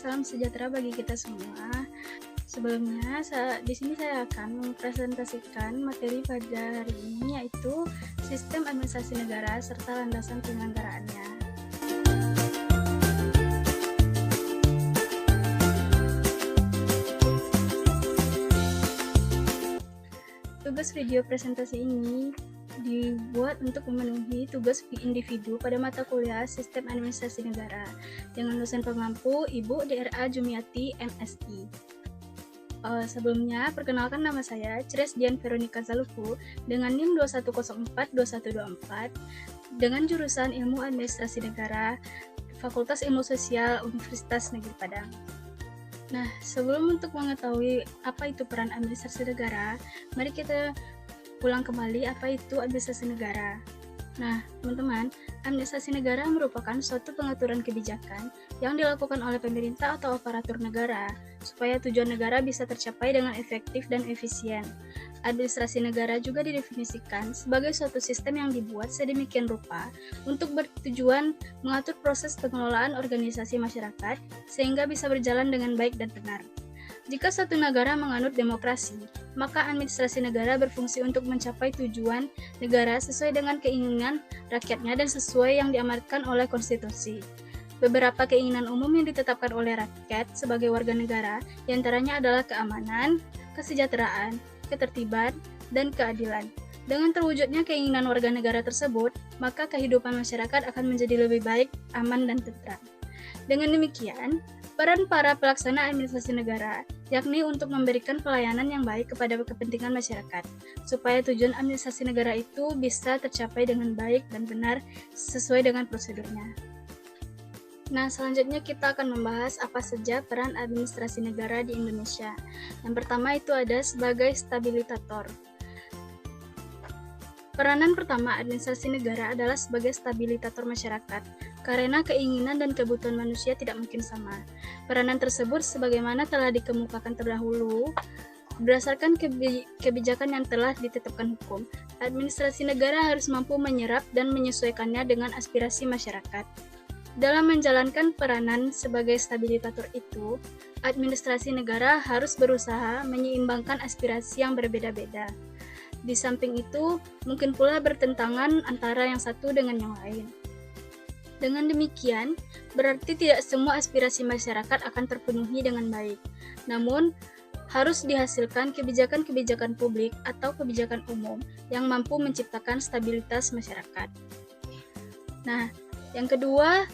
salam sejahtera bagi kita semua. Sebelumnya, di sini saya akan mempresentasikan materi pada hari ini, yaitu sistem administrasi negara serta landasan penyelenggaraannya. Tugas video presentasi ini dibuat untuk memenuhi tugas individu pada mata kuliah Sistem Administrasi Negara dengan dosen pengampu Ibu DRA Jumiati, MSI. Sebelumnya, perkenalkan nama saya, Cires Dian Veronica Zaluku, dengan NIM 21042124, dengan jurusan Ilmu Administrasi Negara, Fakultas Ilmu Sosial, Universitas Negeri Padang. Nah, sebelum untuk mengetahui apa itu peran administrasi negara, mari kita ulang kembali apa itu administrasi negara. Nah, teman-teman, administrasi negara merupakan suatu pengaturan kebijakan yang dilakukan oleh pemerintah atau aparatur negara supaya tujuan negara bisa tercapai dengan efektif dan efisien. Administrasi negara juga didefinisikan sebagai suatu sistem yang dibuat sedemikian rupa untuk bertujuan mengatur proses pengelolaan organisasi masyarakat sehingga bisa berjalan dengan baik dan benar. Jika suatu negara menganut demokrasi, maka administrasi negara berfungsi untuk mencapai tujuan negara sesuai dengan keinginan rakyatnya dan sesuai yang diamanatkan oleh konstitusi. Beberapa keinginan umum yang ditetapkan oleh rakyat sebagai warga negara, diantaranya adalah keamanan, kesejahteraan, ketertiban, dan keadilan. Dengan terwujudnya keinginan warga negara tersebut, maka kehidupan masyarakat akan menjadi lebih baik, aman, dan tentram. Dengan demikian, peran para pelaksana administrasi negara, yakni untuk memberikan pelayanan yang baik kepada kepentingan masyarakat, supaya tujuan administrasi negara itu bisa tercapai dengan baik dan benar sesuai dengan prosedurnya. Nah, selanjutnya kita akan membahas apa saja peran administrasi negara di Indonesia. Yang pertama itu ada sebagai stabilitator. Peranan pertama administrasi negara adalah sebagai stabilitator masyarakat, karena keinginan dan kebutuhan manusia tidak mungkin sama. Peranan tersebut sebagaimana telah dikemukakan terdahulu, berdasarkan kebijakan yang telah ditetapkan hukum, administrasi negara harus mampu menyerap dan menyesuaikannya dengan aspirasi masyarakat. Dalam menjalankan peranan sebagai stabilitator itu, administrasi negara harus berusaha menyeimbangkan aspirasi yang berbeda-beda. Di samping itu, mungkin pula bertentangan antara yang satu dengan yang lain. Dengan demikian, berarti tidak semua aspirasi masyarakat akan terpenuhi dengan baik. Namun, harus dihasilkan kebijakan-kebijakan publik atau kebijakan umum yang mampu menciptakan stabilitas masyarakat. Nah, yang kedua,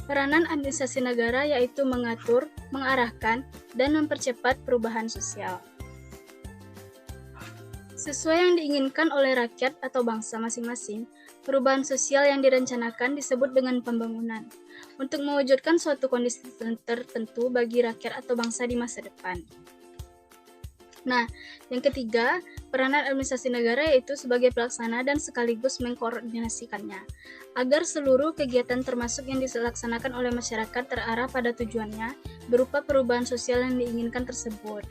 peranan administrasi negara yaitu mengatur, mengarahkan, dan mempercepat perubahan sosial. Sesuai yang diinginkan oleh rakyat atau bangsa masing-masing, perubahan sosial yang direncanakan disebut dengan pembangunan, untuk mewujudkan suatu kondisi tertentu bagi rakyat atau bangsa di masa depan. Nah, yang ketiga, peranan administrasi negara yaitu sebagai pelaksana dan sekaligus mengkoordinasikannya, agar seluruh kegiatan termasuk yang dilaksanakan oleh masyarakat terarah pada tujuannya berupa perubahan sosial yang diinginkan tersebut.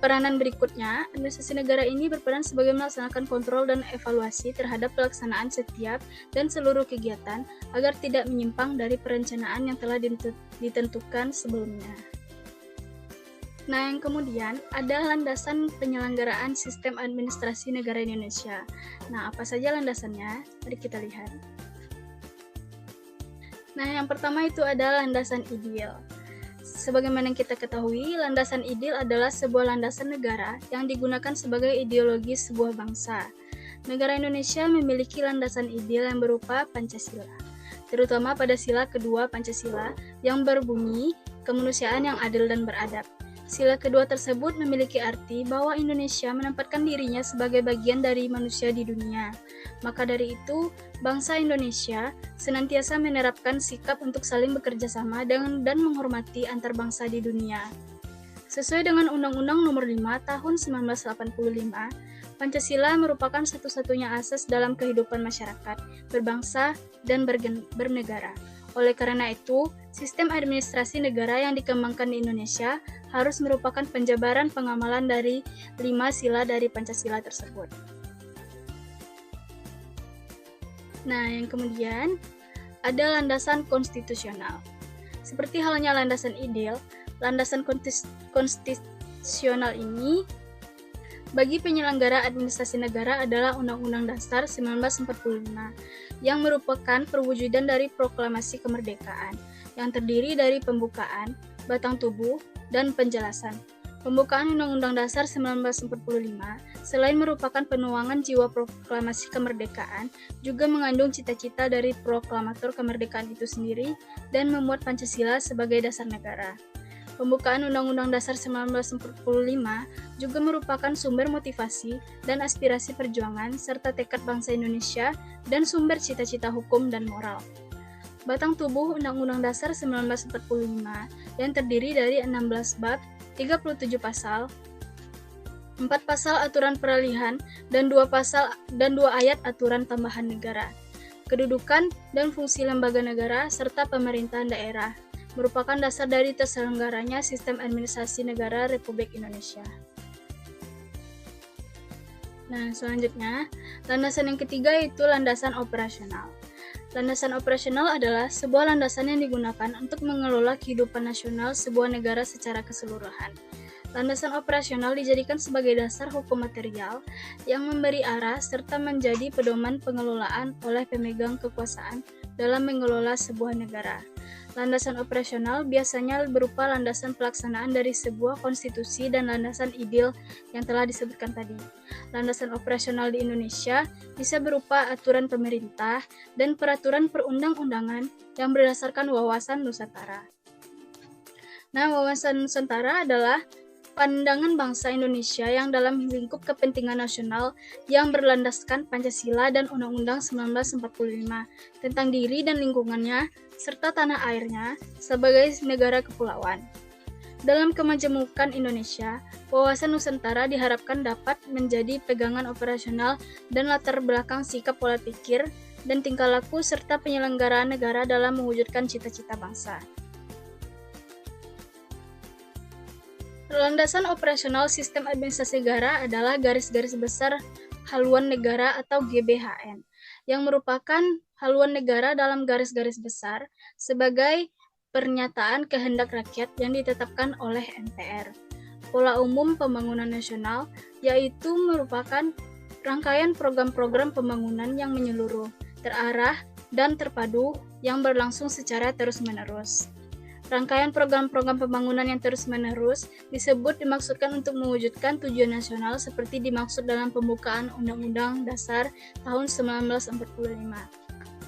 Peranan berikutnya, administrasi negara ini berperan sebagai melaksanakan kontrol dan evaluasi terhadap pelaksanaan setiap dan seluruh kegiatan agar tidak menyimpang dari perencanaan yang telah ditentukan sebelumnya. Nah, yang kemudian ada landasan penyelenggaraan sistem administrasi negara Indonesia. Nah, apa saja landasannya? Mari kita lihat. Nah, yang pertama itu ada landasan ideal. Sebagaimana yang kita ketahui, landasan ideal adalah sebuah landasan negara yang digunakan sebagai ideologi sebuah bangsa. Negara Indonesia memiliki landasan ideal yang berupa Pancasila, terutama pada sila kedua Pancasila yang berbunyi kemanusiaan yang adil dan beradab. Sila kedua tersebut memiliki arti bahwa Indonesia menempatkan dirinya sebagai bagian dari manusia di dunia. Maka dari itu, bangsa Indonesia senantiasa menerapkan sikap untuk saling bekerja sama dan menghormati antar bangsa di dunia. Sesuai dengan Undang-Undang Nomor 5 Tahun 1985, Pancasila merupakan satu-satunya asas dalam kehidupan masyarakat, berbangsa, dan bernegara. Oleh karena itu, sistem administrasi negara yang dikembangkan di Indonesia harus merupakan penjabaran pengamalan dari 5 sila dari Pancasila tersebut. Nah, yang kemudian ada landasan konstitusional. Seperti halnya landasan ideal, landasan konstitusional ini bagi penyelenggara administrasi negara adalah Undang-Undang Dasar 1945 yang merupakan perwujudan dari proklamasi kemerdekaan yang terdiri dari pembukaan, batang tubuh, dan penjelasan. Pembukaan Undang-Undang Dasar 1945 selain merupakan penuangan jiwa proklamasi kemerdekaan, juga mengandung cita-cita dari proklamator kemerdekaan itu sendiri dan memuat Pancasila sebagai dasar negara. Pembukaan Undang-Undang Dasar 1945 juga merupakan sumber motivasi dan aspirasi perjuangan serta tekad bangsa Indonesia dan sumber cita-cita hukum dan moral. Batang tubuh Undang-Undang Dasar 1945 yang terdiri dari 16 bab, 37 pasal, 4 pasal aturan peralihan, dan 2 ayat aturan tambahan negara. Kedudukan dan fungsi lembaga negara serta pemerintahan daerah merupakan dasar dari terselenggaranya sistem administrasi negara Republik Indonesia. Nah, selanjutnya, landasan yang ketiga yaitu landasan operasional. Landasan operasional adalah sebuah landasan yang digunakan untuk mengelola kehidupan nasional sebuah negara secara keseluruhan. Landasan operasional dijadikan sebagai dasar hukum material yang memberi arah serta menjadi pedoman pengelolaan oleh pemegang kekuasaan dalam mengelola sebuah negara. Landasan operasional biasanya berupa landasan pelaksanaan dari sebuah konstitusi dan landasan ideal yang telah disebutkan tadi. Landasan operasional di Indonesia bisa berupa aturan pemerintah dan peraturan perundang-undangan yang berdasarkan wawasan Nusantara. Nah, wawasan Nusantara adalah pandangan bangsa Indonesia yang dalam lingkup kepentingan nasional yang berlandaskan Pancasila dan Undang-Undang 1945 tentang diri dan lingkungannya serta tanah airnya sebagai negara kepulauan. Dalam kemajemukan Indonesia, wawasan Nusantara diharapkan dapat menjadi pegangan operasional dan latar belakang sikap pola pikir dan tingkah laku serta penyelenggaraan negara dalam mewujudkan cita-cita bangsa. Landasan operasional sistem administrasi negara adalah garis-garis besar haluan negara atau GBHN, yang merupakan haluan negara dalam garis-garis besar sebagai pernyataan kehendak rakyat yang ditetapkan oleh MPR. Pola umum pembangunan nasional yaitu merupakan rangkaian program-program pembangunan yang menyeluruh, terarah, dan terpadu yang berlangsung secara terus-menerus. Rangkaian program-program pembangunan yang terus-menerus dimaksudkan untuk mewujudkan tujuan nasional seperti dimaksud dalam pembukaan Undang-Undang Dasar tahun 1945.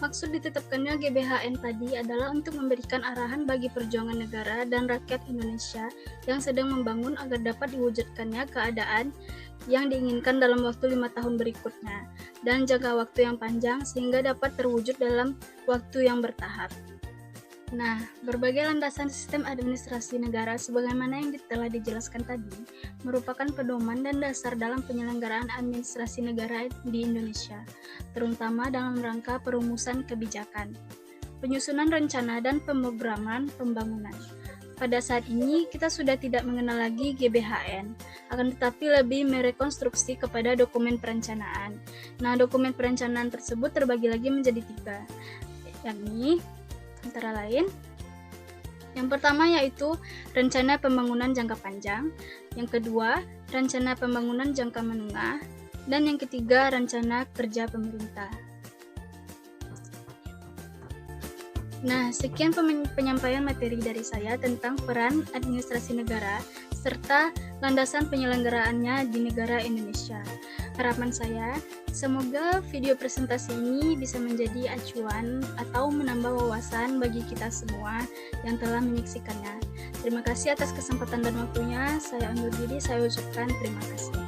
Maksud ditetapkannya GBHN tadi adalah untuk memberikan arahan bagi perjuangan negara dan rakyat Indonesia yang sedang membangun agar dapat diwujudkannya keadaan yang diinginkan dalam waktu 5 tahun berikutnya dan jangka waktu yang panjang sehingga dapat terwujud dalam waktu yang bertahap. Nah, berbagai landasan sistem administrasi negara sebagaimana yang telah dijelaskan tadi merupakan pedoman dan dasar dalam penyelenggaraan administrasi negara di Indonesia, terutama dalam rangka perumusan kebijakan, penyusunan rencana dan pemrograman pembangunan. Pada saat ini, kita sudah tidak mengenal lagi GBHN, akan tetapi lebih merekonstruksi kepada dokumen perencanaan. Nah, dokumen perencanaan tersebut terbagi lagi menjadi 3, yakni antara lain, yang pertama yaitu rencana pembangunan jangka panjang, yang kedua rencana pembangunan jangka menengah, dan yang ketiga rencana kerja pemerintah. Nah, sekian penyampaian materi dari saya tentang peran administrasi negara serta landasan penyelenggaraannya di negara Indonesia. Harapan saya, semoga video presentasi ini bisa menjadi acuan atau menambah wawasan bagi kita semua yang telah menyaksikannya. Terima kasih atas kesempatan dan waktunya. Saya undur diri, saya ucapkan terima kasih.